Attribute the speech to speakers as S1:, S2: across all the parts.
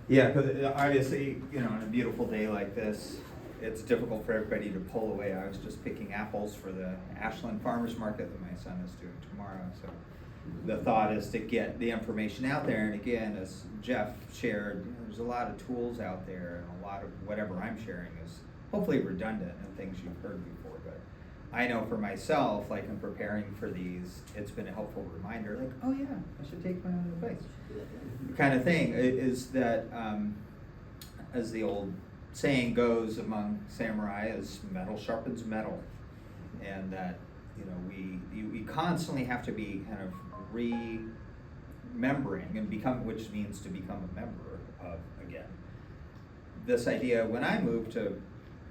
S1: Yeah, because obviously, on a beautiful day like this, it's difficult for everybody to pull away. I was just picking apples for the Ashland Farmers Market that my son is doing tomorrow, so the thought is to get the information out there, and again, as Jeff shared, there's a lot of tools out there, and a lot of whatever I'm sharing is hopefully redundant and things you've heard before, but I know for myself, like in preparing for these, it's been a helpful reminder, like, oh yeah, I should take my own advice. Kind of thing is that, as the old saying goes among samurai, is metal sharpens metal, and that we constantly have to be kind of remembering and which means to become a member of again. This idea when I moved to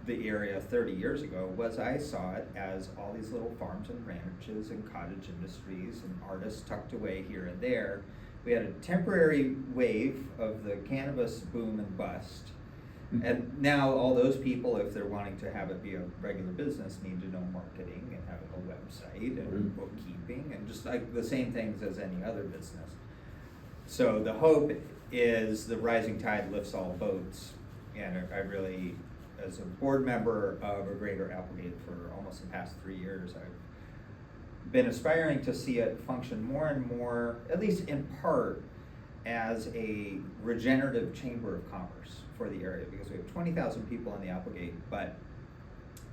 S1: the area 30 years ago was I saw it as all these little farms and ranches and cottage industries and artists tucked away here and there. We had a temporary wave of the cannabis boom and bust. And now all those people, if they're wanting to have it be a regular business, need to know marketing and having a website and bookkeeping and just like the same things as any other business. So the hope is the rising tide lifts all boats. And I really, as a board member of a Greater Applegate for almost the past 3 years, I've been aspiring to see it function more and more, at least in part, as a regenerative chamber of commerce for the area, because we have 20,000 people in the Applegate, but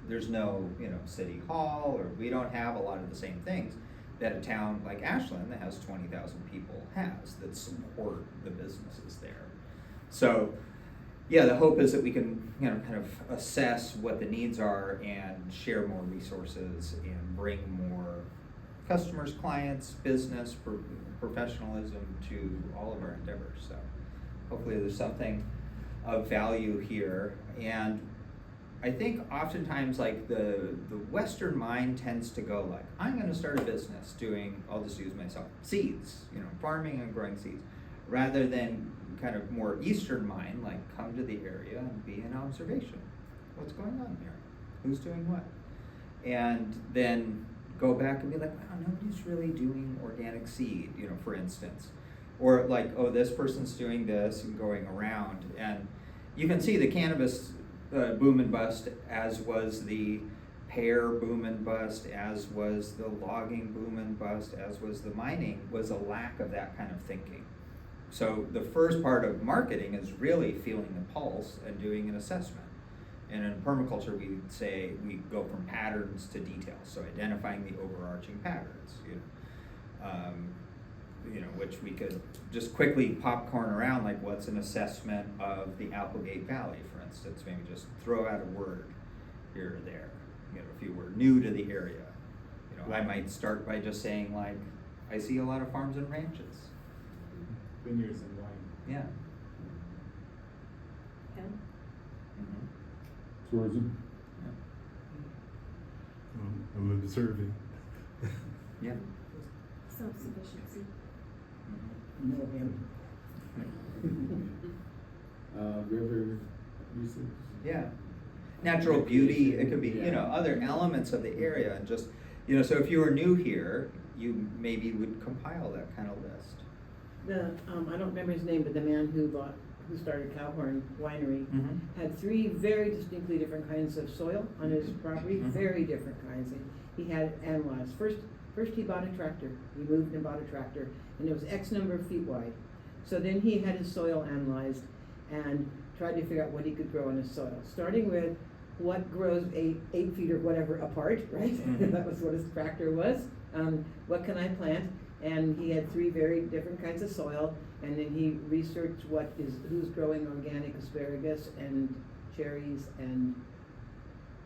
S1: there's no, city hall, or we don't have a lot of the same things that a town like Ashland that has 20,000 people has that support the businesses there. So, yeah, the hope is that we can, kind of assess what the needs are and share more resources and bring more customers, clients, business, professionalism to all of our endeavors. So hopefully there's something of value here. And I think oftentimes like the Western mind tends to go like, I'm going to start a business doing, I'll just use myself, seeds, farming and growing seeds, rather than kind of more Eastern mind, like come to the area and be in observation. What's going on here? Who's doing what? And then go back and be like, wow, nobody's really doing organic seed, for instance. Or like, oh, this person's doing this and going around. And you can see the cannabis boom and bust, as was the pear boom and bust, as was the logging boom and bust, as was the mining, was a lack of that kind of thinking. So the first part of marketing is really feeling the pulse and doing an assessment. And in permaculture, we say we go from patterns to details, so identifying the overarching patterns, which we could just quickly popcorn around, like what's an assessment of the Applegate Valley, for instance. Maybe just throw out a word here or there. If you were new to the area, I might start by just saying like, I see a lot of farms and ranches.
S2: Vineyards and wine.
S1: Yeah.
S3: Tourism.
S1: Yeah.
S3: I'm observing.
S1: Yeah.
S4: Self-sufficiency.
S2: No him.
S3: River uses.
S1: Yeah. Natural beauty, it could be, other elements of the area, and just, so if you were new here, you maybe would compile that kind of list.
S5: I don't remember his name, but the man who started Cowhorn Winery had 3 very distinctly different kinds of soil on his property, very different kinds. And he had analyzed. First he bought a tractor. He moved and bought a tractor, and it was X number of feet wide. So then he had his soil analyzed and tried to figure out what he could grow in his soil, starting with what grows 8 feet or whatever apart, right? That was what his tractor was. What can I plant? And he had 3 very different kinds of soil, and then he researched who's growing organic asparagus and cherries and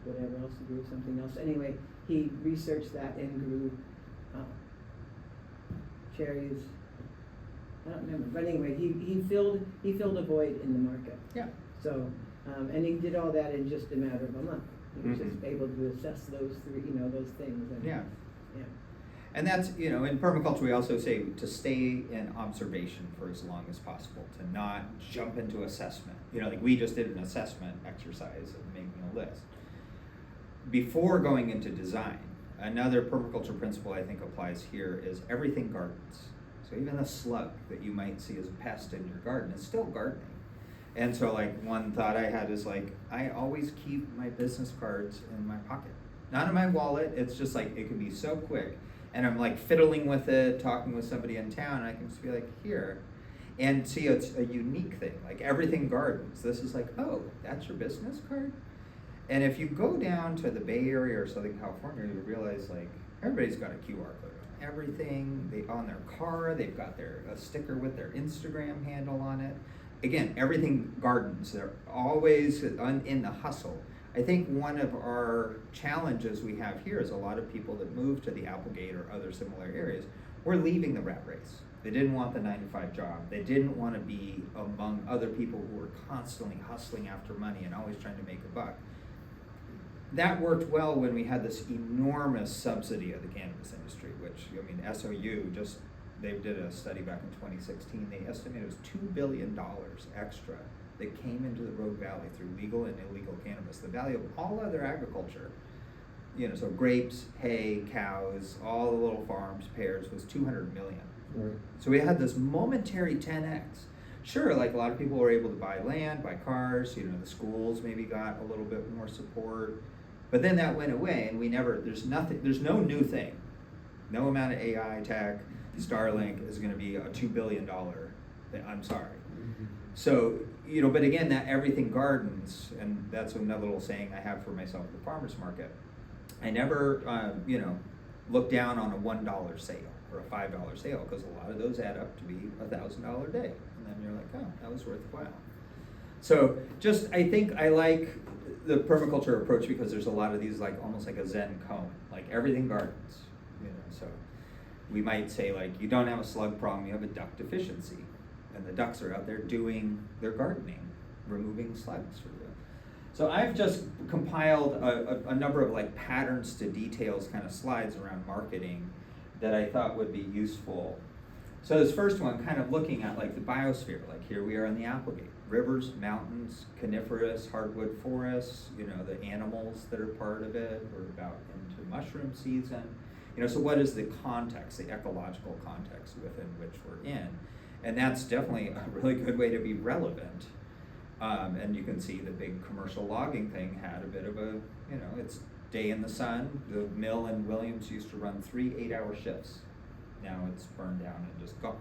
S5: whatever else, he grew something else. Anyway, he researched that and grew cherries. I don't remember, but anyway, he filled a void in the market.
S1: Yeah.
S5: So, and he did all that in just a matter of a month. He was just able to assess those 3, those things. And,
S1: Yeah.
S5: Yeah.
S1: And that's, in permaculture, we also say to stay in observation for as long as possible, to not jump into assessment. Like we just did an assessment exercise of making a list. Before going into design, another permaculture principle I think applies here is everything gardens. So even a slug that you might see as a pest in your garden is still gardening. And so like one thought I had is like, I always keep my business cards in my pocket. Not in my wallet, it's just like, it can be so quick. And I'm like fiddling with it, talking with somebody in town, and I can just be like, here. And see, it's a unique thing, like everything gardens. This is like, oh, that's your business card? And if you go down to the Bay Area or Southern California, you realize like, everybody's got a QR code on everything. They on their car, they've got a sticker with their Instagram handle on it. Again, everything gardens. They're always in the hustle. I think one of our challenges we have here is a lot of people that move to the Applegate or other similar areas, we're leaving the rat race. They didn't want the 9-to-5 job. They didn't want to be among other people who were constantly hustling after money and always trying to make a buck. That worked well when we had this enormous subsidy of the cannabis industry, which, I mean, SOU they did a study back in 2016. They estimated it was $2 billion extra that came into the Rogue Valley through legal and illegal cannabis. The value of all other agriculture, so grapes, hay, cows, all the little farms, pears, was $200 million.
S3: Right.
S1: So we had this momentary 10x. Sure, like a lot of people were able to buy land, buy cars, the schools maybe got a little bit more support. But then that went away, and there's no new thing. No amount of AI tech, Starlink is gonna be a $2 billion thing, I'm sorry.
S3: Mm-hmm.
S1: So, but again, that everything gardens, and that's another little saying I have for myself at the farmer's market. I never, look down on a $1 sale or a $5 sale, because a lot of those add up to be $1,000 a day. And then you're like, oh, that was worthwhile. So I think I like the permaculture approach because there's a lot of these, like almost like a Zen koan, like everything gardens, so we might say like, you don't have a slug problem, you have a duck deficiency. And the ducks are out there doing their gardening, removing slugs for you. So I've just compiled a number of like patterns to details kind of slides around marketing that I thought would be useful. So this first one, kind of looking at like the biosphere, like here we are in the Applegate. Rivers, mountains, coniferous, hardwood forests, the animals that are part of it. We're about into mushroom season. So what is the context, the ecological context within which we're in? And that's definitely a really good way to be relevant. And you can see the big commercial logging thing had a bit of a, it's day in the sun. The mill in Williams used to run 3 8-hour shifts. Now it's burned down and just gone.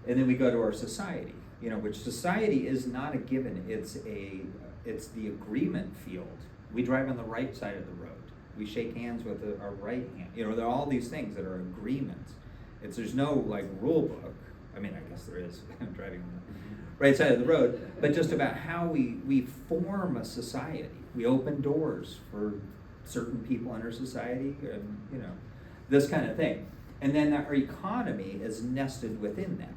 S1: And then we go to our society, which society is not a given. It's the agreement field. We drive on the right side of the road. We shake hands with our right hand. There are all these things that are agreements. There's no like rule book. I mean, I guess there is. I'm driving on the right side of the road, but just about how we form a society. We open doors for certain people in our society, and this kind of thing. And then our economy is nested within that.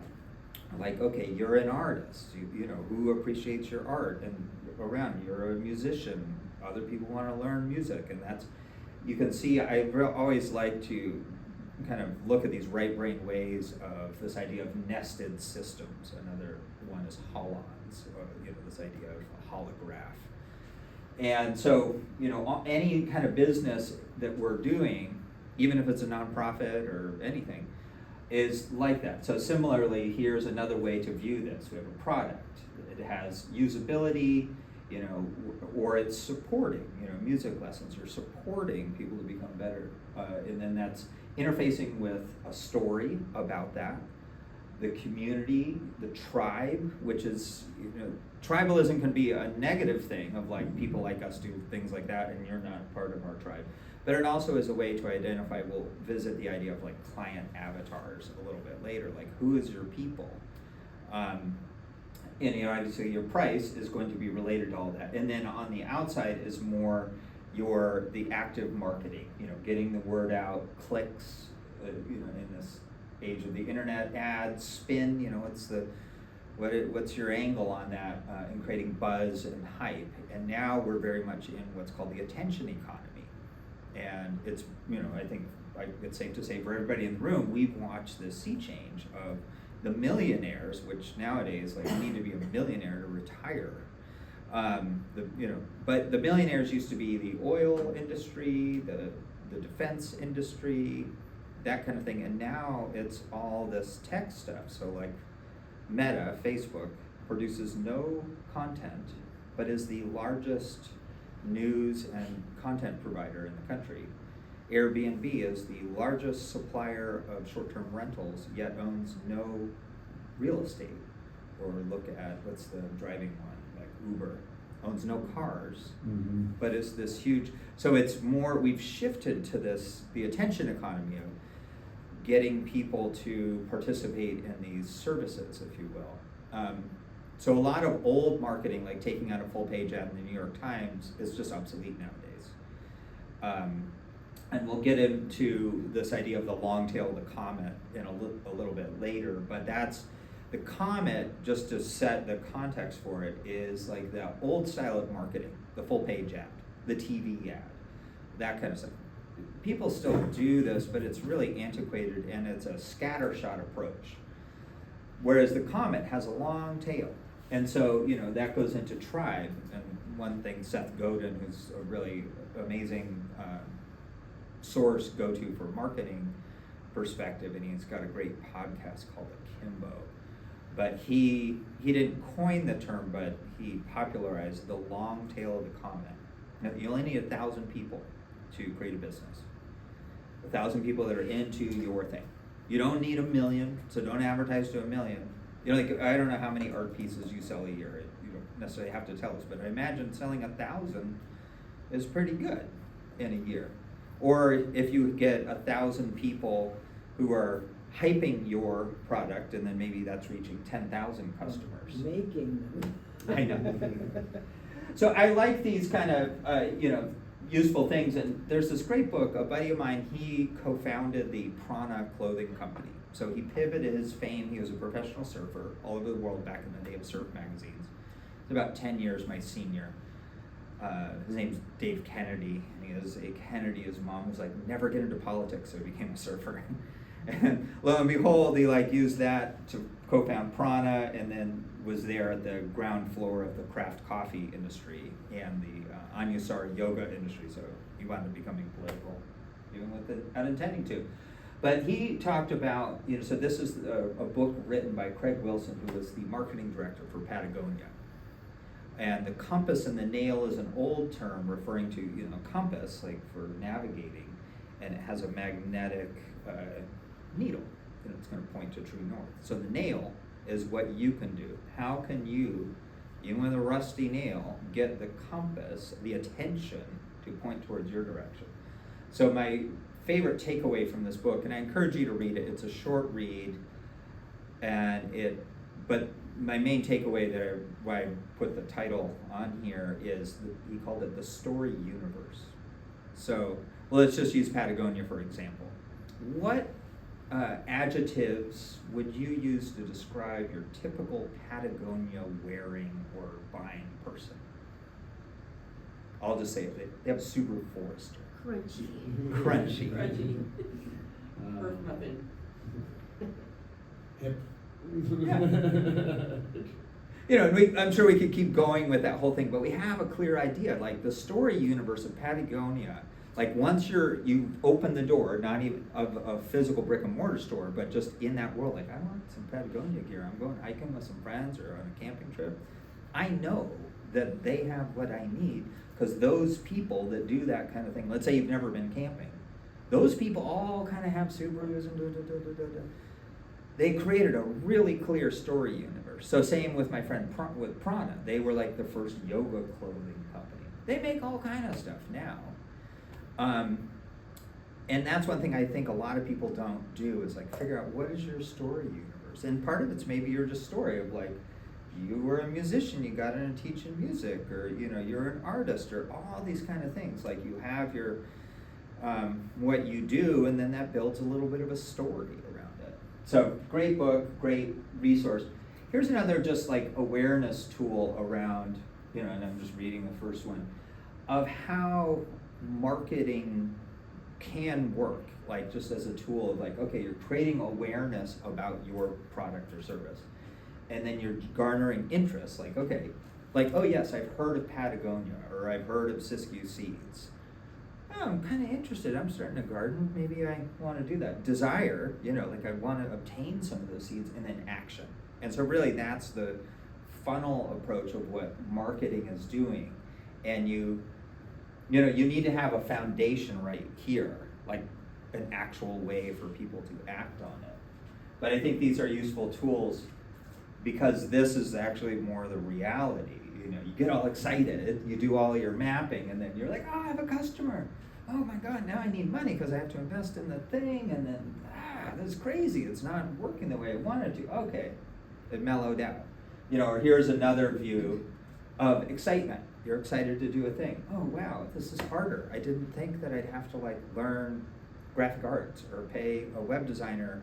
S1: Like, okay, you're an artist. Who appreciates your art, and around you're a musician. Other people want to learn music, and you can see. I always like to kind of look at these right brain ways of this idea of nested systems. Another one is holons, this idea of a holograph. And so, any kind of business that we're doing, even if it's a nonprofit or anything, is like that. So similarly, here's another way to view this. We have a product. It has usability, or it's supporting, music lessons. You're supporting people to become better. And then that's interfacing with a story about that, the community, the tribe, which is, tribalism can be a negative thing of like people like us do things like that and you're not part of our tribe. But it also is a way to identify, we'll visit the idea of like client avatars a little bit later, like who is your people? And obviously your price is going to be related to all that. And then on the outside is more the active marketing, getting the word out, clicks, in this age of the internet, ads, spin, what's your angle on that, and creating buzz and hype. And now we're very much in what's called the attention economy. And it's, I think it's safe to say for everybody in the room, we've watched this sea change of the millionaires, which nowadays, like, you need to be a millionaire to retire. But the millionaires used to be the oil industry, the defense industry, that kind of thing, and now it's all this tech stuff. So like Meta, Facebook, produces no content, but is the largest news and content provider in the country. Airbnb is the largest supplier of short-term rentals, yet owns no real estate. Or look at, what's the driving one, like Uber, owns no cars,
S3: Mm-hmm.
S1: but is this huge, so it's more, we've shifted to this, the attention economy of getting people to participate in these services, if you will. So a lot of old marketing, like taking out a full page ad in the New York Times, is just obsolete nowadays. And we'll get into this idea of the long tail of the comet in a little bit later, but that's, the comet, just to set the context for it, is like the old style of marketing, the full page ad, the TV ad, that kind of stuff. People still do this, but it's really antiquated and it's a scattershot approach. Whereas the comet has a long tail. And so, that goes into tribe. And one thing, Seth Godin, who's a really amazing source go-to for marketing perspective, and he's got a great podcast called Akimbo. But he didn't coin the term, but he popularized the long tail of the comet. Now, you only need 1,000 people to create a business. 1,000 people that are into your thing. You don't need 1 million, so don't advertise to 1 million. Like, I don't know how many art pieces you sell a year. You don't necessarily have to tell us, but I imagine selling 1,000 is pretty good in a year. Or if you get 1,000 people who are hyping your product, and then maybe that's reaching 10,000 customers.
S5: Making them.
S1: I know. So I like these kind of, useful things. And there's this great book, a buddy of mine, he co-founded the Prana clothing company. So he pivoted his fame. He was a professional surfer all over the world back in the day of surf magazines. It's about 10 years my senior. His name's Dave Kennedy, and he was a Kennedy. His mom was like, never get into politics, so he became a surfer. And lo and behold, he used that to co-found Prana, and then was there at the ground floor of the craft coffee industry and the Anusara yoga industry. So he wound up becoming political, even with it not intending to. But he talked about, so this is a book written by Craig Wilson, who was the marketing director for Patagonia. And the compass and the nail is an old term referring to, compass, like for navigating, and it has a magnetic needle, and it's going to point to true north. So the nail is what you can do. How can you, even with a rusty nail, get the compass, the attention to point towards your direction? So my favorite takeaway from this book, and I encourage you to read it, it's a short read, but my main takeaway why I put the title on here is he called it the story universe. So, let's just use Patagonia for example. What adjectives would you use to describe your typical Patagonia wearing or buying person? I'll just say it. They have a Subaru Forester.
S4: Crunchy.
S1: Crunchy.
S6: Crunchy. Earth muffin.
S3: Hip.
S1: And I'm sure we could keep going with that whole thing, but we have a clear idea. Like the story universe of Patagonia, like once you open the door, not even of a physical brick and mortar store, but just in that world, like I want some Patagonia gear. I'm going hiking with some friends or on a camping trip. I know that they have what I need because those people that do that kind of thing, let's say you've never been camping, those people all kind of have Subarus and They created a really clear story universe. So same with my friend with Prana. They were like the first yoga clothing company. They make all kind of stuff now. And that's one thing I think a lot of people don't do is figure out what is your story universe. And part of it's maybe your just story of you were a musician, you got into teaching music, or you're an artist, or all these kind of things. You have your what you do, and then that builds a little bit of a story around it. So great book, great resource. Here's another just awareness tool around, and I'm just reading the first one, of how marketing can work, just as a tool of okay, you're creating awareness about your product or service. And then you're garnering interest, oh yes, I've heard of Patagonia, or I've heard of Siskiyou Seeds. oh, I'm kind of interested. I'm starting a garden. Maybe I want to do that. Desire, like I want to obtain some of those seeds, and then action. And so really that's the funnel approach of what marketing is doing. And you need to have a foundation right here, like an actual way for people to act on it. But I think these are useful tools because this is actually more the reality. You get all excited, you do all your mapping, and then you're like, oh, I have a customer. Oh my God, now I need money because I have to invest in the thing, and then, this is crazy. It's not working the way I wanted to. Okay, it mellowed out. Or here's another view of excitement. You're excited to do a thing. Oh wow, this is harder. I didn't think that I'd have to learn graphic arts or pay a web designer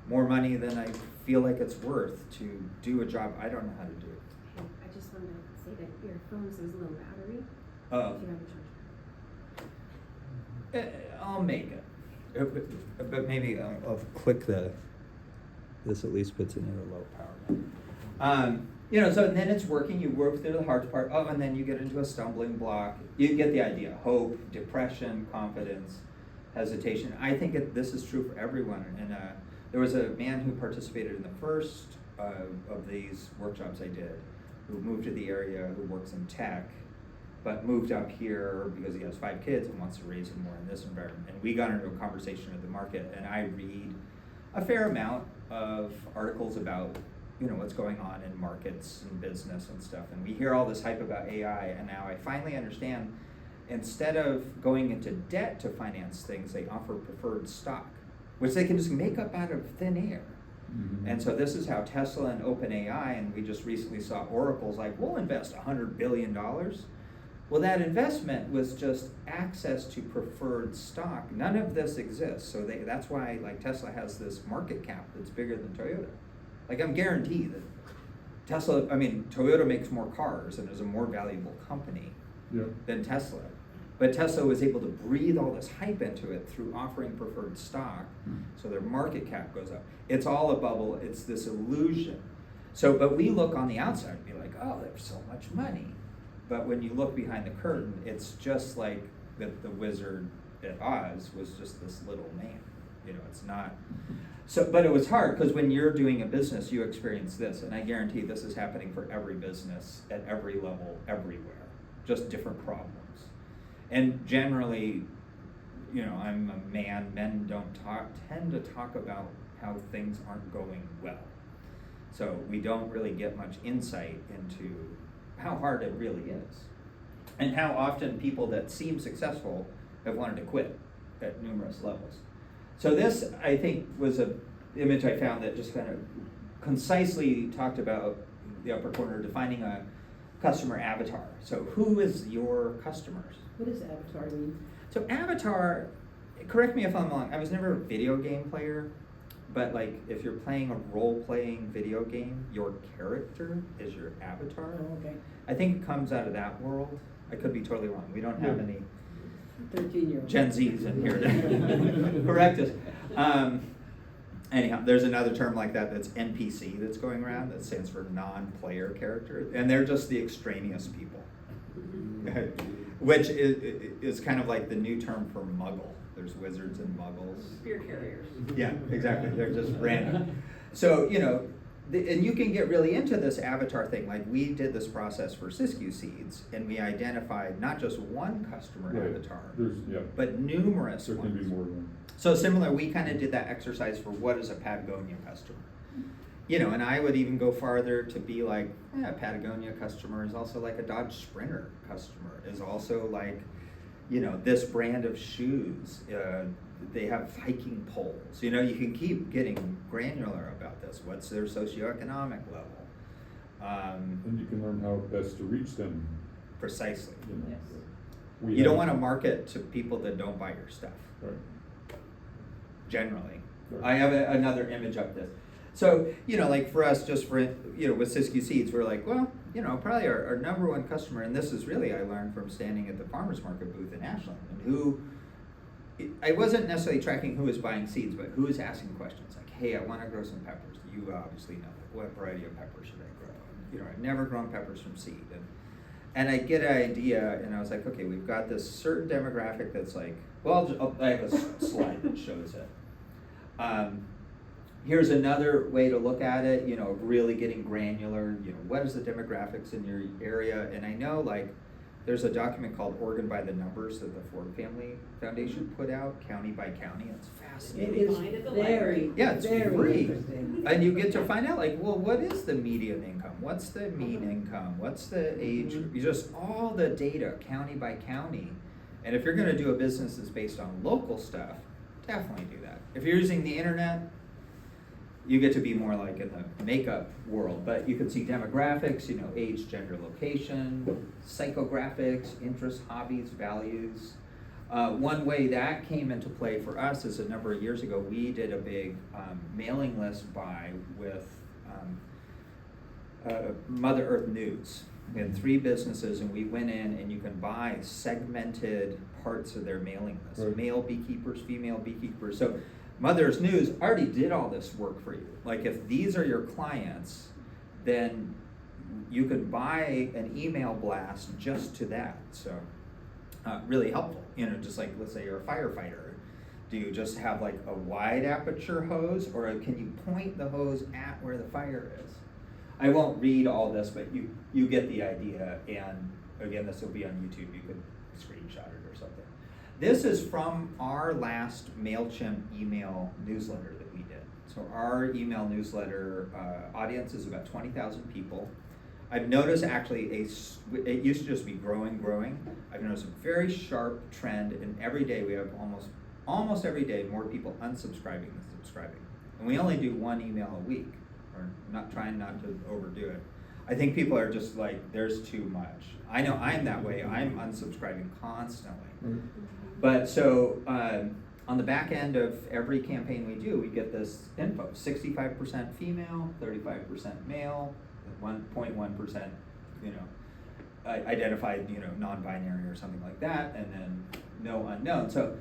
S1: more money than I feel like it's worth to do a job I don't know how to do.
S4: Hey, I just wanted to say that your phone says low battery.
S1: Oh.
S4: If you have a charger.
S1: I'll make it. But maybe I'll click this at least puts it in a low power mode. So then it's working, you work through the hard part, and then you get into a stumbling block. You get the idea, hope, depression, confidence, hesitation. I think this is true for everyone. And there was a man who participated in the first of these workshops I did, who moved to the area, who works in tech, but moved up here because he has 5 kids and wants to raise them more in this environment. And we got into a conversation at the market, and I read a fair amount of articles about what's going on in markets and business and stuff. And we hear all this hype about AI, and now I finally understand, instead of going into debt to finance things, they offer preferred stock, which they can just make up out of thin air.
S3: Mm-hmm.
S1: And so this is how Tesla and OpenAI, and we just recently saw Oracle's like, we'll invest $100 billion. Well, that investment was just access to preferred stock. None of this exists. So that's why Tesla has this market cap that's bigger than Toyota. I'm guaranteed that Toyota makes more cars and is a more valuable company than Tesla. But Tesla was able to breathe all this hype into it through offering preferred stock, so their market cap goes up. It's all a bubble, it's this illusion. But we look on the outside and be like, oh, there's so much money. But when you look behind the curtain, it's just like the wizard at Oz was just this little man. It's not. But it was hard because when you're doing a business, you experience this, and I guarantee this is happening for every business at every level, everywhere, just different problems. And generally, I'm a man. Men don't tend to talk about how things aren't going well. So we don't really get much insight into how hard it really is, and how often people that seem successful have wanted to quit at numerous levels. So this, I think, was an image I found that just kind of concisely talked about the upper corner, defining a customer avatar. So who is your customers?
S5: What does avatar mean?
S1: So avatar, correct me if I'm wrong, I was never a video game player, but if you're playing a role-playing video game, your character is your avatar.
S5: Oh, okay.
S1: I think it comes out of that world. I could be totally wrong. We don't have any
S5: 13-year-old.
S1: Gen Zs in here to correct us. Anyhow, there's another term like that's NPC that's going around that stands for non-player character, and they're just the extraneous people, which is kind of like the new term for muggle. There's wizards and muggles.
S6: Spear carriers.
S1: Yeah, exactly. They're just random. So, and you can get really into this avatar thing. We did this process for Siskiyou Seeds, and we identified not just one customer avatar, but numerous
S3: There
S1: ones.
S3: can be more than one.
S1: So similar, we kind of did that exercise for what is a Patagonia customer. And I would even go farther to be like, a Patagonia customer is also like a Dodge Sprinter customer, is also like, this brand of shoes. They have hiking poles. You can keep getting granular about this. What's their socioeconomic level?
S3: And you can learn how best to reach them.
S1: Precisely.
S5: Yes.
S1: You don't want to market to people that don't buy your stuff.
S3: Right.
S1: Generally.
S3: Right.
S1: I have another image of this. So, for us, just for, with Siskiyou Seeds, we're like, well, probably our number one customer, and this is really, I learned from standing at the farmer's market booth in Ashland, and I wasn't necessarily tracking who was buying seeds, but who was asking questions like, hey, I want to grow some peppers. You obviously know, what variety of peppers should I grow? And, I've never grown peppers from seed. and I get an idea, and I was like, okay, we've got this certain demographic that's like, well, I have a slide that shows it. Here's another way to look at it, you know, really getting granular, you know, what is the demographics in your area? And I know, like, there's a document called Oregon by the Numbers that the Ford Family Foundation put out, county by county. It's
S5: It
S1: fascinating.
S5: is
S6: Find it at the
S5: very,
S6: library.
S1: Yeah, it's
S5: very
S1: free.
S5: interesting.
S1: And you get to find out, like, well, what is the median income? What's the mean income? What's the age? You just all the data, county by county. And if you're gonna do a business that's based on local stuff, definitely do that. If you're using the internet, you get to be more like in the makeup world, but you can see demographics, you know, age, gender, location, psychographics, interests, hobbies, values. One way that came into play for us is a number of years ago, we did a big mailing list buy with Mother Earth News. We had 3 businesses, and we went in and you can buy segmented parts of their mailing list.
S3: Right.
S1: Male beekeepers, female beekeepers. So Mother Earth News already did all this work for you. Like, if these are your clients, then you could buy an email blast just to that. So really helpful, you know, just like, let's say you're a firefighter. Do you just have like a wide aperture hose, or can you point the hose at where the fire is? I won't read all this, but you get the idea. And again, this will be on YouTube. You could screenshot it or something. This is from our last MailChimp email newsletter that we did. So our email newsletter audience is about 20,000 people. I've noticed actually it used to just be growing. I've noticed a very sharp trend, and every day we have almost every day more people unsubscribing than subscribing. And we only do 1 email a week. Or trying not to overdo it. I think people are just like, there's too much. I know I'm that way. I'm unsubscribing constantly.
S3: Right.
S1: But so on the back end of every campaign we do, we get this info: 65% female, 35% male, 1.1%, you know, identified, you know, non-binary or something like that, and then no unknown. So,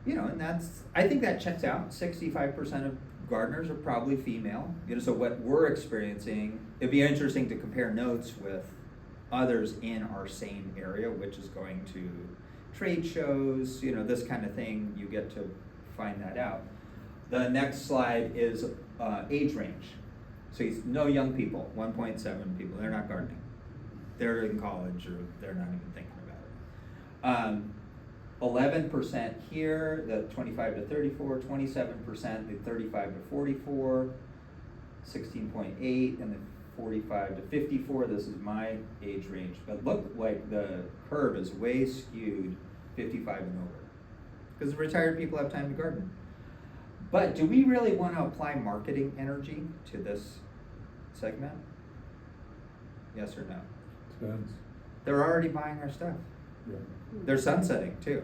S1: you know, and I think that checks out. 65% of gardeners are probably female. You know, so what we're experiencing, it'd be interesting to compare notes with others in our same area, which is going to trade shows, you know, this kind of thing. You get to find that out. The next slide is age range. So no young people, 1.7 people. They're not gardening. They're in college, or they're not even thinking about it. 11% here, the 25 to 34, 27%, the 35 to 44, 16.8, and the 45 to 54. This is my age range. But look, like the curve is way skewed 55 and over. Because retired people have time to garden. But do we really want to apply marketing energy to this segment? Yes or no?
S3: Depends.
S1: They're already buying our stuff.
S3: Yeah.
S1: They're sunsetting too.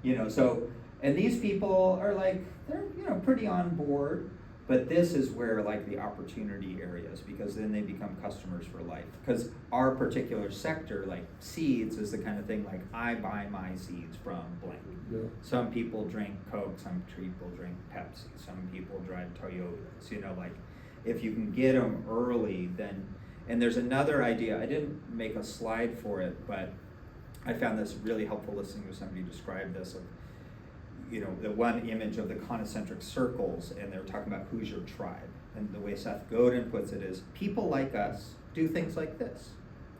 S1: You know, so, and these people are like, they're, you know, pretty on board, but this is where like the opportunity areas, because then they become customers for life. Because our particular sector, like seeds, is the kind of thing like, I buy my seeds from blank.
S3: Yeah.
S1: Some people drink Coke, some people drink Pepsi, some people drive Toyotas, you know, like, if you can get them early, then. And there's another idea, I didn't make a slide for it, but I found this really helpful listening to somebody describe this, of, you know, the one image of the concentric circles, and they were talking about who's your tribe. And the way Seth Godin puts it is, people like us do things like this.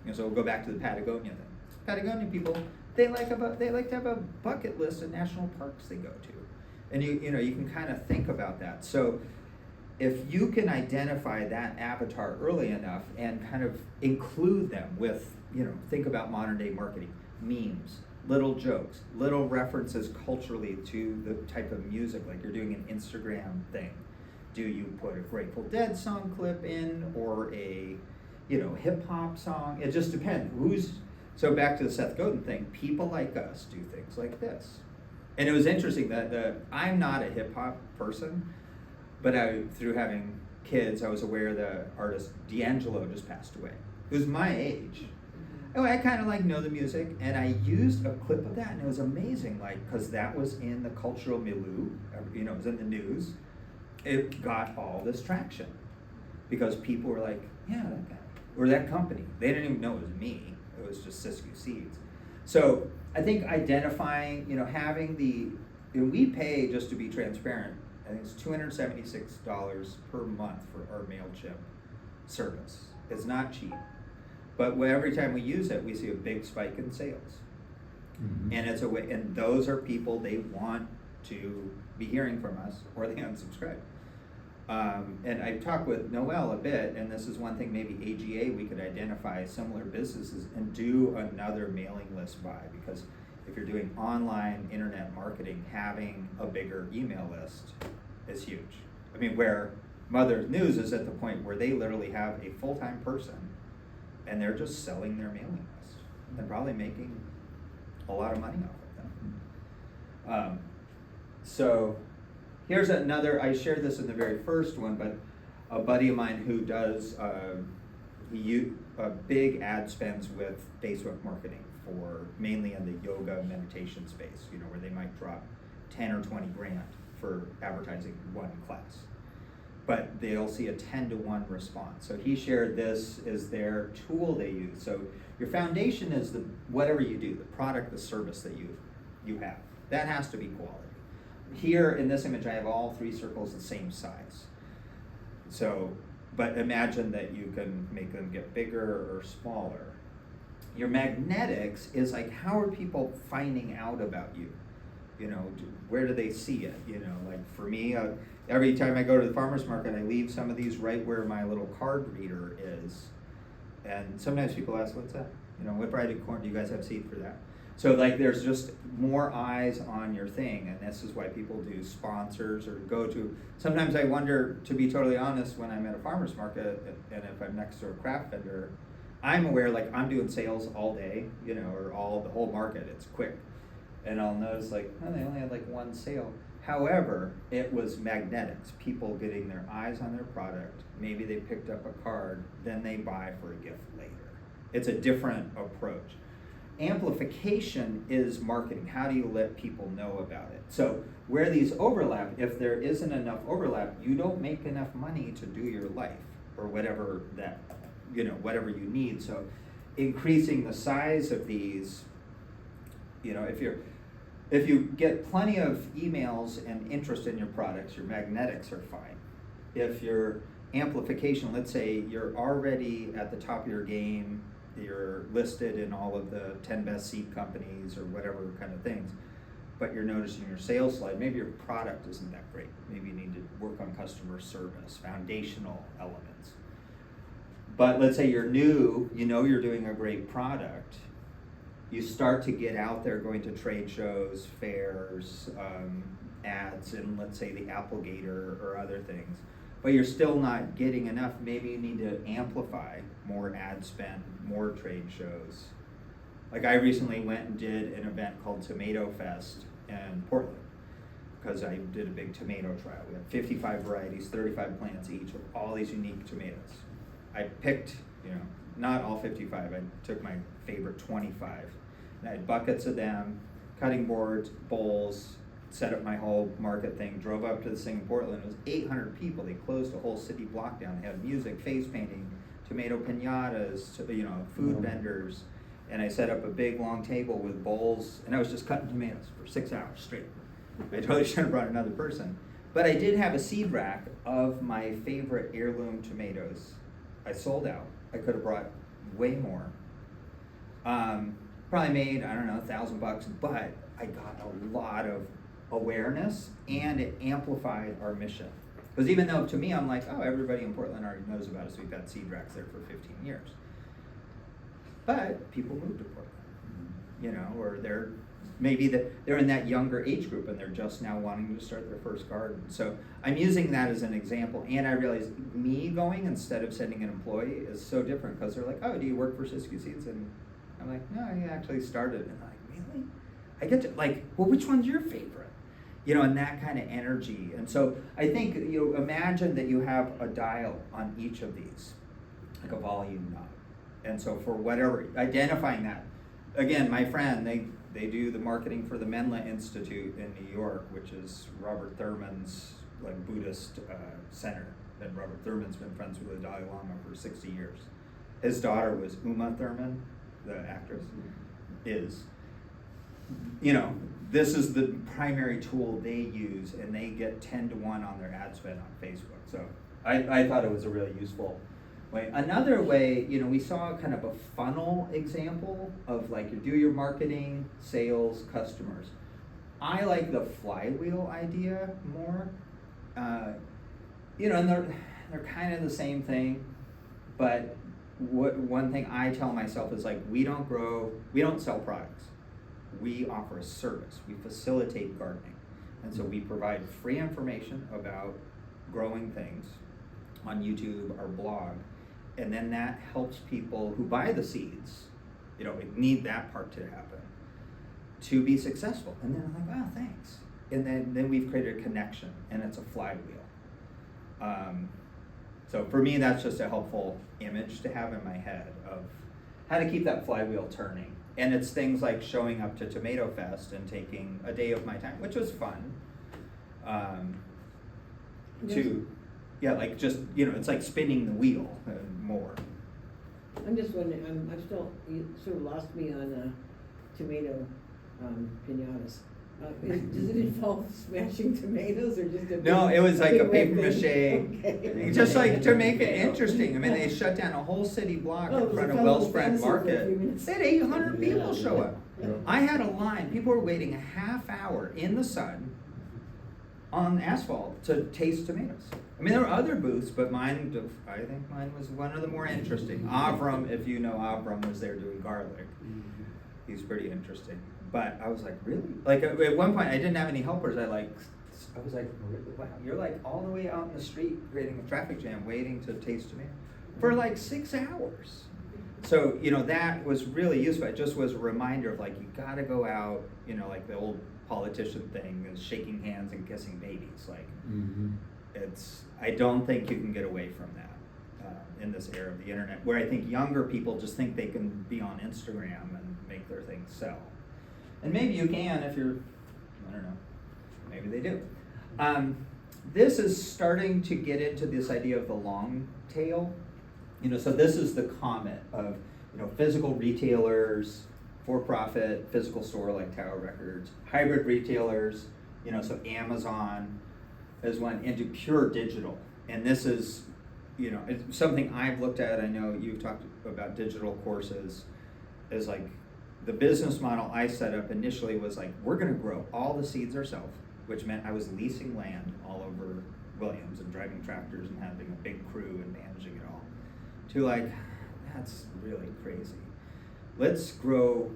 S1: You know, so we'll go back to the Patagonia thing. Patagonia people, they like to have a bucket list of national parks they go to. And you know, you can kind of think about that. So if you can identify that avatar early enough and kind of include them with, you know, think about modern day marketing, memes, little jokes, little references culturally to the type of music, like you're doing an Instagram thing. Do you put a Grateful Dead song clip in, or a, you know, hip hop song? It just depends. So back to the Seth Godin thing, people like us do things like this. And it was interesting that I'm not a hip hop person, but through having kids, I was aware the artist D'Angelo just passed away. It was my age. Oh, I kind of like know the music, and I used a clip of that, and it was amazing, like, because that was in the cultural milieu, you know, it was in the news. It got all this traction because people were like, yeah, that guy. or that company. They didn't even know it was me. It was just Siskiyou Seeds. So I think identifying, having and we pay, just to be transparent, I think it's $276 per month for our MailChimp service. It's not cheap. But every time we use it, we see a big spike in sales.
S3: Mhm.
S1: And it's a way, and those are people they want to be hearing from us, or they unsubscribe. And I talked with Noel a bit, and this is one thing maybe AGA, we could identify similar businesses and do another mailing list buy, because if you're doing online internet marketing, having a bigger email list is huge. I mean, where Mother's News is at the point where they literally have a full-time person and they're just selling their mailing list and probably making a lot of money off of them. So here's another, I shared this in the very first one, but a buddy of mine who does big ad spends with Facebook marketing for mainly in the yoga meditation space, where they might drop 10 or 20 grand for advertising one class. But they'll see a 10-to-1 response. So he shared this as their tool they use. So your foundation is whatever you do, the product, the service that you have. That has to be quality. Here in this image, I have all three circles the same size. So, but imagine that you can make them get bigger or smaller. Your magnetics is like, how are people finding out about you? Where do they see it? Like for me, every time I go to the farmer's market, I leave some of these right where my little card reader is. And sometimes people ask, what's that? What variety of corn, do you guys have seed for that? So like there's just more eyes on your thing, and this is why people do sponsors or go to. Sometimes I wonder, to be totally honest, when I'm at a farmer's market and if I'm next to a craft vendor, I'm aware like I'm doing sales all day, or the whole market, it's quick. And I'll notice like, oh, they only had like one sale. However, it was magnetics, people getting their eyes on their product. Maybe they picked up a card, then they buy for a gift later. It's a different approach. Amplification is marketing. How do you let people know about it? So where these overlap, if there isn't enough overlap, you don't make enough money to do your life or whatever that, whatever you need. So increasing the size of these, if you get plenty of emails and interest in your products, your magnetics are fine. If your amplification, let's say you're already at the top of your game, you're listed in all of the 10 best seed companies or whatever kind of things, but you're noticing your sales slide, maybe your product isn't that great. Maybe you need to work on customer service, foundational elements. But let's say you're new, you're doing a great product, you start to get out there going to trade shows, fairs, ads, and let's say the Applegate or other things, but you're still not getting enough. Maybe you need to amplify more ad spend, more trade shows. Like I recently went and did an event called Tomato Fest in Portland because I did a big tomato trial. We had 55 varieties, 35 plants each of all these unique tomatoes. I picked, not all 55, I took my favorite 25. And I had buckets of them, cutting boards, bowls, set up my whole market thing, drove up to this thing in Portland. It was 800 people. They closed a whole city block down. They had music, face painting, tomato piñatas, food vendors. And I set up a big long table with bowls, and I was just cutting tomatoes for 6 hours straight. I totally should have brought another person. But I did have a seed rack of my favorite heirloom tomatoes. I sold out. I could have brought way more. Probably made, $1,000, but I got a lot of awareness, and it amplified our mission. Because even though to me, I'm like, oh, everybody in Portland already knows about us. We've got seed racks there for 15 years. But people move to Portland, or they're in that younger age group and they're just now wanting to start their first garden. So I'm using that as an example, and I realize me going instead of sending an employee is so different because they're like, oh, do you work for Siskiyou Seeds? And I'm like, no, I actually started. And I'm like, really? I get to well, which one's your favorite? And that kind of energy. And so I think, imagine that you have a dial on each of these, like a volume knob. And so for whatever, identifying that, again, my friend, they do the marketing for the Menla Institute in New York, which is Robert Thurman's Buddhist center. And Robert Thurman's been friends with the Dalai Lama for 60 years. his daughter was Uma Thurman, the actress, is, you know, this is the primary tool they use, and they get 10-to-1 on their ad spend on Facebook. So I thought it was a really useful way. Another way, you know, we saw kind of a funnel example of like you do your marketing, sales, customers. I like the flywheel idea more. You know, and they're kind of the same thing, but one thing I tell myself is like, we don't sell products. We offer a service. We facilitate gardening. And so we provide free information about growing things on YouTube or blog. And then that helps people who buy the seeds, you know, we need that part to happen, to be successful. And then I'm like, oh, thanks. And then we've created a connection, and it's a flywheel. So for me, that's just a helpful image to have in my head of how to keep that flywheel turning. And it's things like showing up to Tomato Fest and taking a day of my time, which was fun. Like just, you know, it's like spinning the wheel more.
S5: I'm just wondering, I'm still, you sort of lost me on tomato pinatas. Does it involve smashing tomatoes or just a?
S1: No, it was like a
S5: big red
S1: paper
S5: thing?
S1: mache,
S5: Okay.
S1: just like to make it interesting. I mean, they shut down a whole city block
S5: Oh, it
S1: in
S5: was
S1: front
S5: a
S1: of
S5: fellow
S1: Wellspread
S5: fencer for a
S1: Market.
S5: few minutes.
S1: They had 800 people
S3: Yeah.
S1: show up.
S3: Yeah.
S1: I had a line, people were waiting a half hour in the sun on asphalt to taste tomatoes. I mean, there were other booths, but I think mine was one of the more interesting. Avram, if you know Avram, was there doing garlic. He's pretty interesting. But I was like, really? Like at one point, I didn't have any helpers. I was like, wow, you're like all the way out in the street creating a traffic jam waiting to taste tomato for like 6 hours. So, you know, that was really useful. It just was a reminder of like, you gotta go out, you know, like the old politician thing is shaking hands and kissing babies. Like, I don't think you can get away from that in this era of the internet, where I think younger people just think they can be on Instagram and make their things sell. And maybe you can if you're, I don't know, maybe they do. This is starting to get into this idea of the long tail. You know, so this is the comet of, you know, physical retailers, for-profit, physical store like Tower Records, hybrid retailers, you know, so Amazon is one, into pure digital. And this is, you know, it's something I've looked at. I know you've talked about digital courses, is like, the business model I set up initially was like, we're gonna grow all the seeds ourselves, which meant I was leasing land all over Williams and driving tractors and having a big crew and managing it all, to like, that's really crazy. Let's grow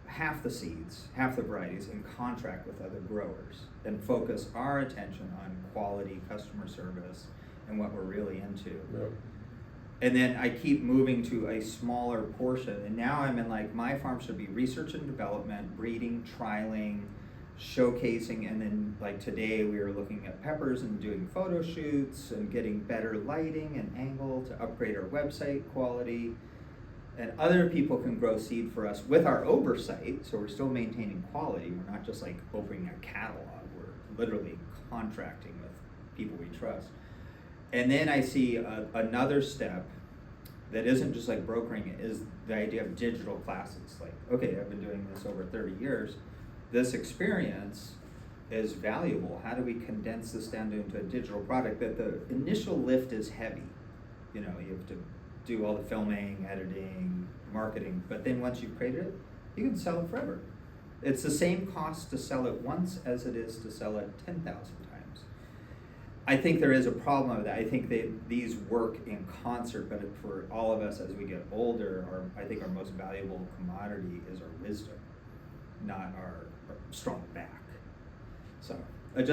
S1: half the seeds, half the varieties, and contract with other growers and focus our attention on quality customer service and what we're really into.
S3: Yep.
S1: And then I keep moving to a smaller portion, and now I'm in like, my farm should be research and development, breeding, trialing, showcasing, and then like today we were looking at peppers and doing photo shoots and getting better lighting and angle to upgrade our website quality. And other people can grow seed for us with our oversight, so we're still maintaining quality. We're not just like opening a catalog, we're literally contracting with people we trust. And then I see another step that isn't just like brokering it, is the idea of digital classes. Like, okay, I've been doing this over 30 years. This experience is valuable. How do we condense this down into a digital product that the initial lift is heavy? You know, you have to do all the filming, editing, marketing, but then once you've created it, you can sell it forever. It's the same cost to sell it once as it is to sell it 10,000 times. I think there is a problem with that. I think that these work in concert, but for all of us as we get older, I think our most valuable commodity is our wisdom, not our strong back. So I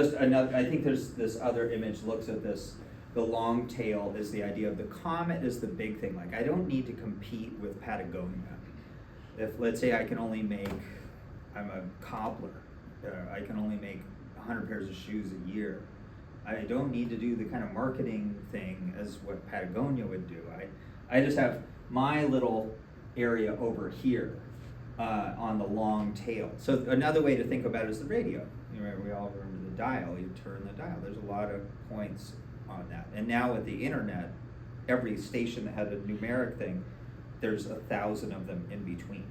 S1: think there's this other image looks at this. The long tail is the idea of the comet is the big thing. Like, I don't need to compete with Patagonia. If, let's say, I'm a cobbler, I can only make 100 pairs of shoes a year. I don't need to do the kind of marketing thing as what Patagonia would do. I just have my little area over here on the long tail. So another way to think about it is the radio. You know, we all remember the dial. You turn the dial. There's a lot of points on that. And now with the internet, every station that had a numeric thing, there's 1,000 of them in between,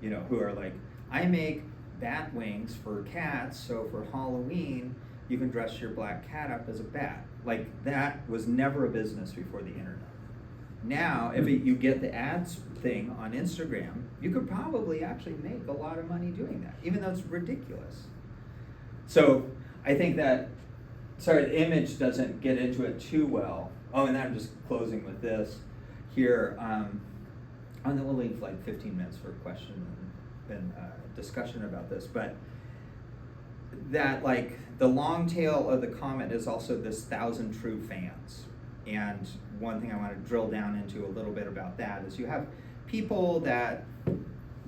S1: you know, who are like, I make bat wings for cats, so for Halloween, you can dress your black cat up as a bat. Like, that was never a business before the internet. Now, if you get the ads thing on Instagram, you could probably actually make a lot of money doing that, even though it's ridiculous. So I think that, sorry, the image doesn't get into it too well. Oh, and then I'm just closing with this here. And then we'll leave like 15 minutes for question and discussion about this. But that, like, the long tail of the comment is also this 1,000 true fans. And one thing I want to drill down into a little bit about that is you have people that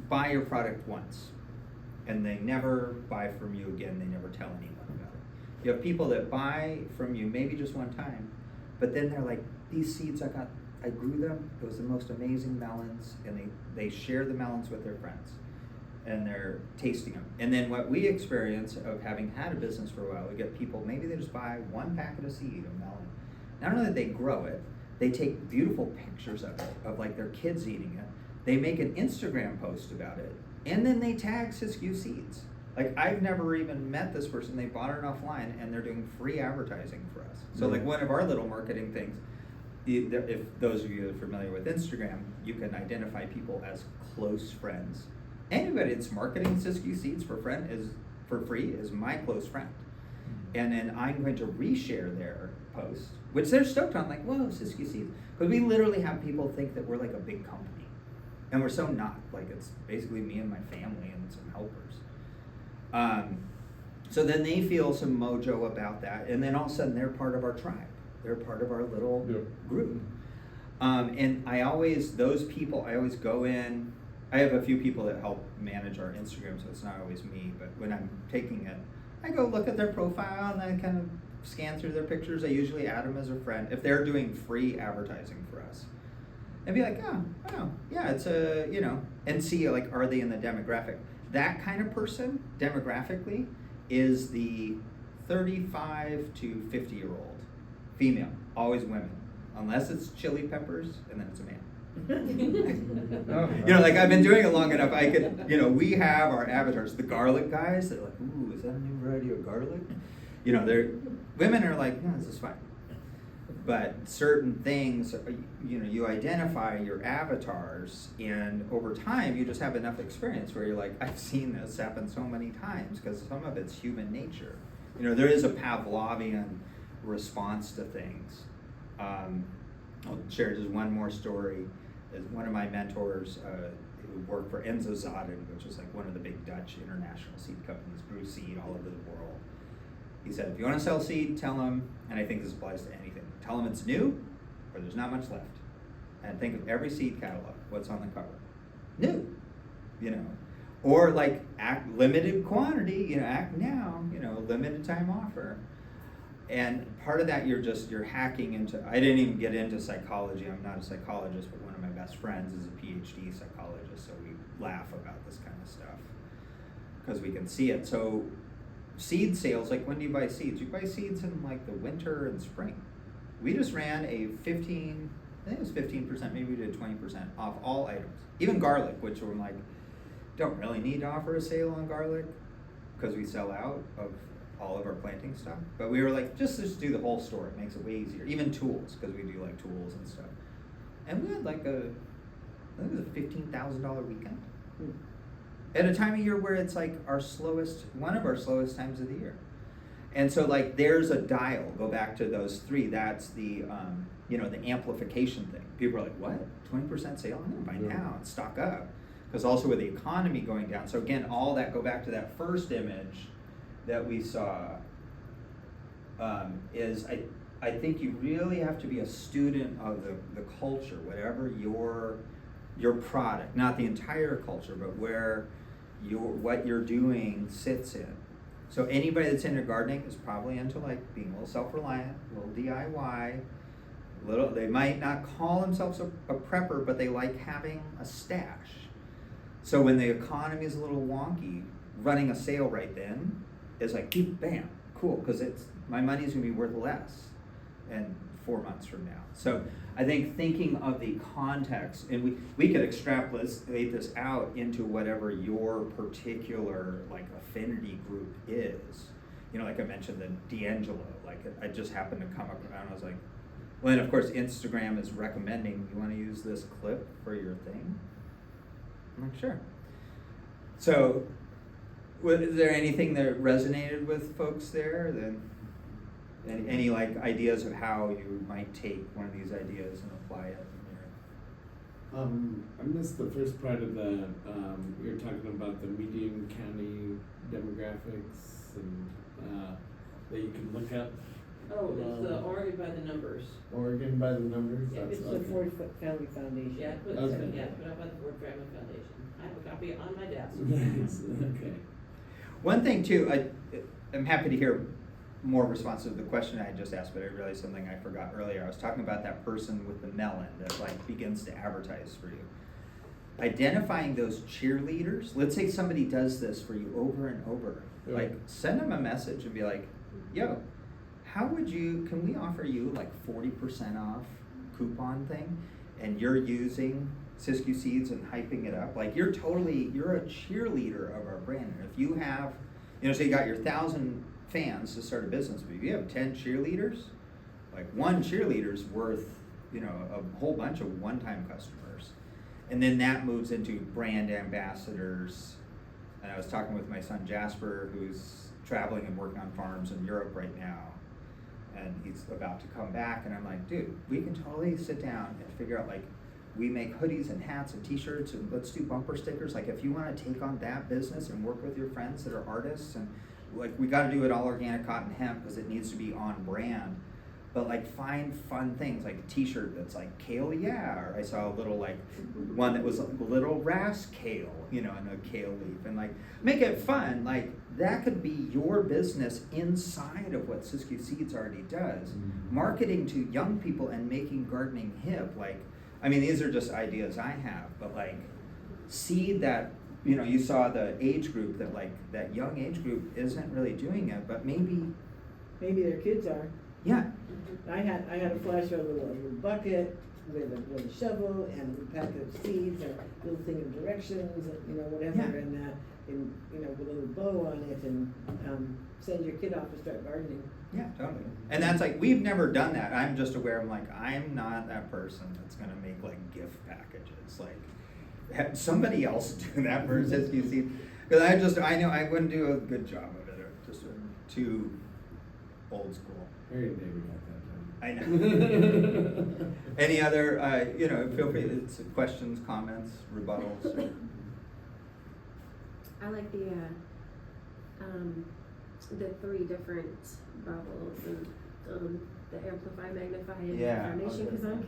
S1: buy your product once and they never buy from you again, they never tell anyone about it. You have people that buy from you maybe just one time, but then they're like, these seeds I grew them, it was the most amazing melons, and they share the melons with their friends and they're tasting them. And then what we experience of having had a business for a while, we get people, maybe they just buy one packet of seed of melon. Not only that they grow it, they take beautiful pictures of it, of like their kids eating it. They make an Instagram post about it, and then they tag Siskiyou Seeds. Like, I've never even met this person. They bought it offline, and they're doing free advertising for us. So like one of our little marketing things, if those of you are familiar with Instagram, you can identify people as close friends. Anybody that's marketing Siskiyou Seeds for free is my close friend. And then I'm going to reshare their post, which they're stoked on, like, whoa, Siskiyou Seeds. Because we literally have people think that we're like a big company. And we're so not. Like, it's basically me and my family and some helpers. So then they feel some mojo about that, and then all of a sudden they're part of our tribe. They're part of our little group. And those people, I always go in. I have a few people that help manage our Instagram, so it's not always me, but when I'm taking it, I go look at their profile and I kind of scan through their pictures. I usually add them as a friend if they're doing free advertising for us. And be like, oh, yeah, it's and see, like, are they in the demographic? That kind of person, demographically, is the 35 to 50-year-old female, always women, unless it's chili peppers, and then it's a man. Like, I've been doing it long enough, I could, we have our avatars. The garlic guys, they're like, ooh, is that a new variety of garlic? Women are like, no, this is fine. But certain things, you identify your avatars, and over time, you just have enough experience where you're like, I've seen this happen so many times, because some of it's human nature. There is a Pavlovian response to things. I'll share just one more story. Is one of my mentors who worked for Enzo Zaden, which is like one of the big Dutch international seed companies, grew seed all over the world. He said, if you want to sell seed, tell them, and I think this applies to anything, tell them it's new or there's not much left. And think of every seed catalog, what's on the cover. New, or like act limited quantity, act now, limited time offer. And part of that, you're hacking into, I didn't even get into psychology. I'm not a psychologist, but one of my best friends is a PhD psychologist, so we laugh about this kind of stuff because we can see it. So seed sales, like, when do you buy seeds? You buy seeds in like the winter and spring. We just ran a 15%, maybe we did 20% off all items. Even garlic, which we're like, don't really need to offer a sale on garlic because we sell out of all of our planting stuff. But we were like, just do the whole store. It makes it way easier. Even tools, because we do like tools and stuff. And we had like I think it was a $15,000 weekend. At a time of year where it's like one of our slowest times of the year. And so like there's a dial, go back to those three, that's the, the amplification thing. People are like, what, 20% sale? I'm gonna buy now and stock up. Because also with the economy going down. So again, all that, go back to that first image that we saw, is I think you really have to be a student of the culture, whatever your product, not the entire culture, but where what you're doing sits in. So anybody that's into gardening is probably into like being a little self-reliant, a little DIY, they might not call themselves a prepper, but they like having a stash. So when the economy is a little wonky, running a sale right then is like, bam, cool, because my money's gonna be worth less. And 4 months from now. So I think thinking of the context, and we could extrapolate this out into whatever your particular like affinity group is. You know, like I mentioned the D'Angelo, like I just happened to come up and I was like, well, and of course Instagram is recommending, you want to use this clip for your thing? I'm like, sure. So, is there anything that resonated with folks there? Then, any like ideas of how you might take one of these ideas and apply it?
S7: I missed the first part of the, you were talking about the median county demographics and, that you can look up.
S6: Oh, it's the Oregon by the numbers.
S7: Oregon by the numbers?
S6: Yeah,
S7: That's
S5: It's the
S7: okay.
S5: Ford Family Foundation.
S6: Yeah, put
S7: Okay.
S6: up by the Ford Family Foundation. I have a copy on my desk.
S7: Nice, okay.
S1: One thing too, I'm happy to hear more responses to the question I just asked, but I realized something I forgot earlier. I was talking about that person with the melon that like begins to advertise for you. Identifying those cheerleaders. Let's say somebody does this for you over and over.
S7: Yeah.
S1: Like send them a message and be like, yo, can we offer you like 40% off coupon thing? And you're using Siskiyou Seeds and hyping it up. Like you're a cheerleader of our brand. And if you have, say you got your 1,000 fans to start a business, but if you have 10 cheerleaders, like one cheerleader's worth, a whole bunch of one-time customers. And then that moves into brand ambassadors. And I was talking with my son Jasper, who's traveling and working on farms in Europe right now. And he's about to come back, and I'm like, dude, we can totally sit down and figure out, like, we make hoodies and hats and t-shirts, and let's do bumper stickers. Like, if you want to take on that business and work with your friends that are artists, and like, we got to do it all organic cotton hemp because it needs to be on brand. But like, find fun things, like a t-shirt that's like kale, yeah, or I saw a little like one that was a little ras kale, and a kale leaf, and like make it fun. Like that could be your business inside of what Siskiyou Seeds already does.
S7: Mm-hmm.
S1: Marketing to young people and making gardening hip. Like, I mean, these are just ideas I have, but like, see that, you saw the age group that young age group isn't really doing it, but maybe
S5: Maybe their kids are.
S1: yeah.
S5: I had a flash of a little bucket with a shovel and a packet of seeds and a little thing of directions, and, whatever,
S1: Yeah.
S5: and with a little bow on it, and send your kid off to start gardening.
S1: Yeah, totally. And that's like, we've never done that. I'm just aware, I'm not that person that's gonna make like gift packages. Like, have somebody else do that for Siskiyou Seeds. Because I know I wouldn't do a good job of it, or just too old school.
S7: Harry and David got that done.
S1: I know. Any other, feel free, it's questions, comments, rebuttals.
S4: I like the 3 different bubbles and the amplify, magnify, and
S1: Yeah,
S4: foundation,
S1: okay.
S4: because I'm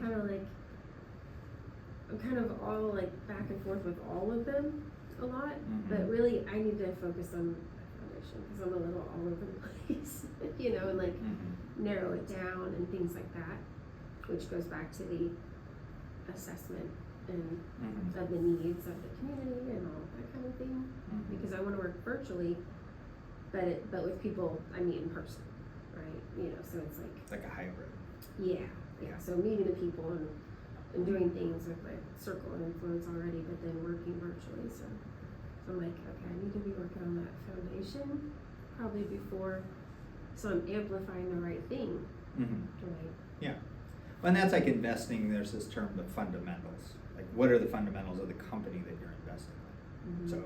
S4: kind of all like back and forth with all of them a lot, but really I need to focus on foundation because I'm a little all over the place, and like narrow it down and things like that, which goes back to the assessment and of the needs of the community and all that kind of thing. Because I want to work virtually, but with people I meet in person, right? So it's
S1: Like a hybrid.
S4: yeah. So meeting the people and doing things with my circle of influence already, but then working virtually. So I'm like, okay, I need to be working on that foundation probably before, so I'm amplifying the right thing, right?
S1: Yeah. Well, and that's like investing. There's this term, the fundamentals. Like, what are the fundamentals of the company that you're investing in? So,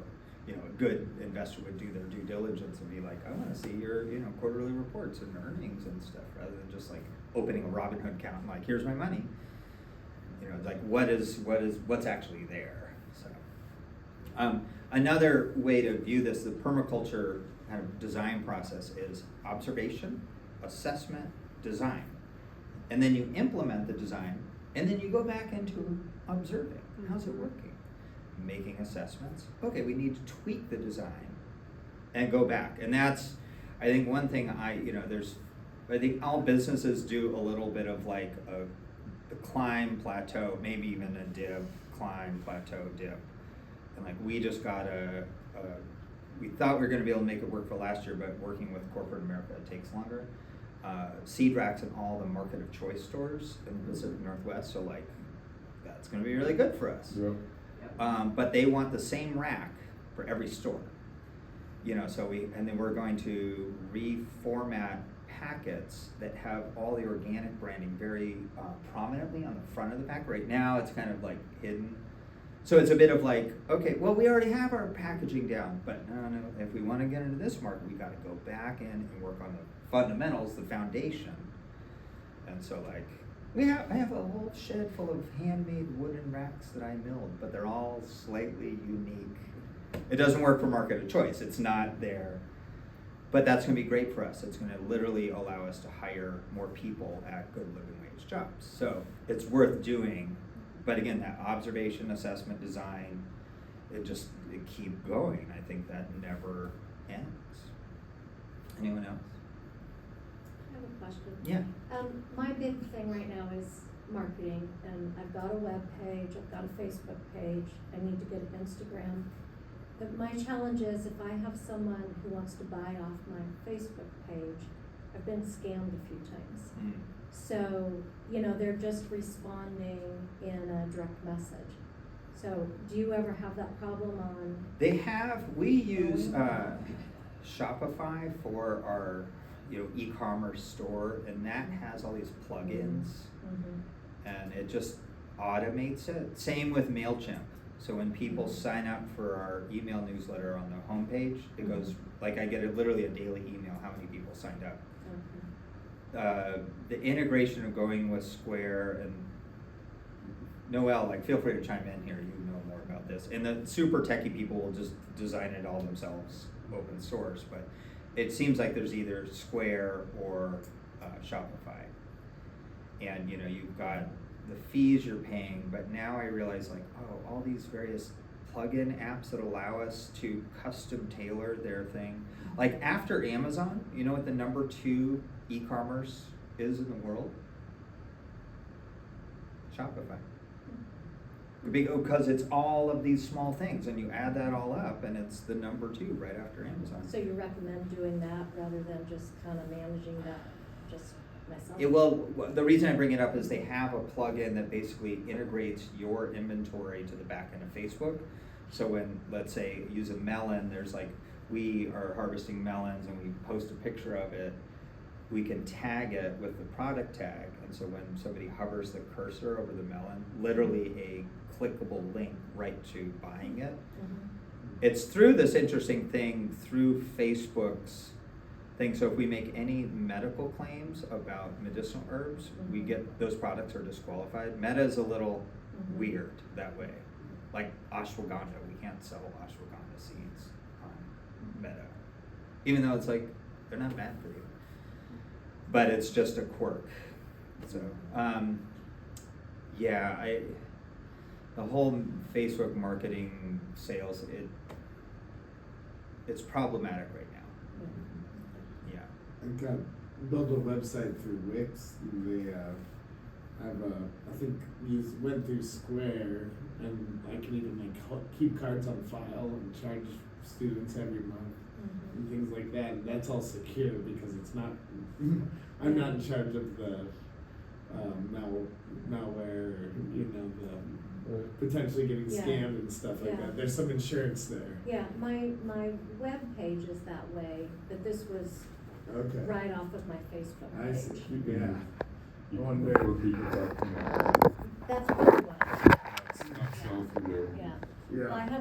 S1: a good investor would do their due diligence and be like, I want to see your, quarterly reports and earnings and stuff, rather than just like opening a Robinhood account and like, here's my money. Like what's actually there. So, another way to view this, the permaculture kind of design process is observation, assessment, design. And then you implement the design, and then you go back into observing. How's it working? Making assessments. Okay, we need to tweak the design and go back. And that's, I think, one thing I think all businesses do a little bit of like a climb, plateau, maybe even a dip, climb, plateau, dip. And like, we just got we thought we were gonna be able to make it work for last year, but working with corporate America, it takes longer. seed racks in all the market of choice stores in the Pacific Northwest, so like, that's gonna be really good for us.
S3: Yep.
S1: But they want the same rack for every store. You know, so and then we're going to reformat packets that have all the organic branding very prominently on the front of the pack. Right now, it's kind of like hidden. So it's a bit of like, okay, well, we already have our packaging down, but no, if we want to get into this market, we got to go back in and work on the fundamentals, the foundation. And so like, I have a whole shed full of handmade wooden racks that I milled, but they're all slightly unique. It doesn't work for market of choice. It's not there. But that's going to be great for us. It's going to literally allow us to hire more people at good living wage jobs. So it's worth doing. But again, that observation, assessment, design, it keep going. I think that never ends. Anyone else?
S8: I have a question.
S1: Yeah.
S8: My big thing right now is marketing, and I've got a web page, I've got a Facebook page, I need to get an Instagram. But my challenge is if I have someone who wants to buy off my Facebook page, I've been scammed a few times.
S1: Mm.
S8: So, you know, they're just responding in a direct message. So, do you ever have that problem on?
S1: We use Shopify for our e-commerce store, and that has all these plugins, and it just automates it. Same with MailChimp. So when people sign up for our email newsletter on the homepage, it goes, like I get literally a daily email, how many people signed up. The integration of going with Square, and Noelle, like feel free to chime in here, you know more about this. And the super techie people will just design it all themselves, open source, but it seems like there's either Square or Shopify. And you've got the fees you're paying, but now I realize like, oh, all these various plugin apps that allow us to custom tailor their thing. Like after Amazon, you know what the number 2 e-commerce is in the world? Shopify. Because it's all of these small things, and you add that all up, and it's the number 2 right after Amazon.
S8: So you recommend doing that rather than just kind of managing that just myself?
S1: The reason I bring it up is they have a plugin that basically integrates your inventory to the back end of Facebook. So when, let's say, use a melon, there's like, we are harvesting melons and we post a picture of it, we can tag it with the product tag. And so when somebody hovers the cursor over the melon, literally a clickable link right to buying it. It's through this interesting thing, through Facebook's thing. So if we make any medical claims about medicinal herbs, we get, those products are disqualified. Meta is a little weird that way. Like ashwagandha, we can't sell ashwagandha seeds on Meta. Even though it's like, they're not bad for you. But it's just a quirk. So, the whole Facebook marketing sales, it's problematic right now. Yeah.
S7: I got built a website through Wix. They I think went through Square, and I can even keep cards on file and charge students every month and things like that. And that's all secure because it's not. I'm not in charge of the malware, or, the potentially getting scammed and stuff like that. There's some insurance there.
S8: Yeah, my web page is that way, but this was right off of my Facebook page.
S7: I see. Yeah.
S3: You
S7: I wonder
S3: where people talk,
S8: That's really what I
S3: it's not self-aware.
S8: yeah.
S7: Yeah.
S8: Well, I have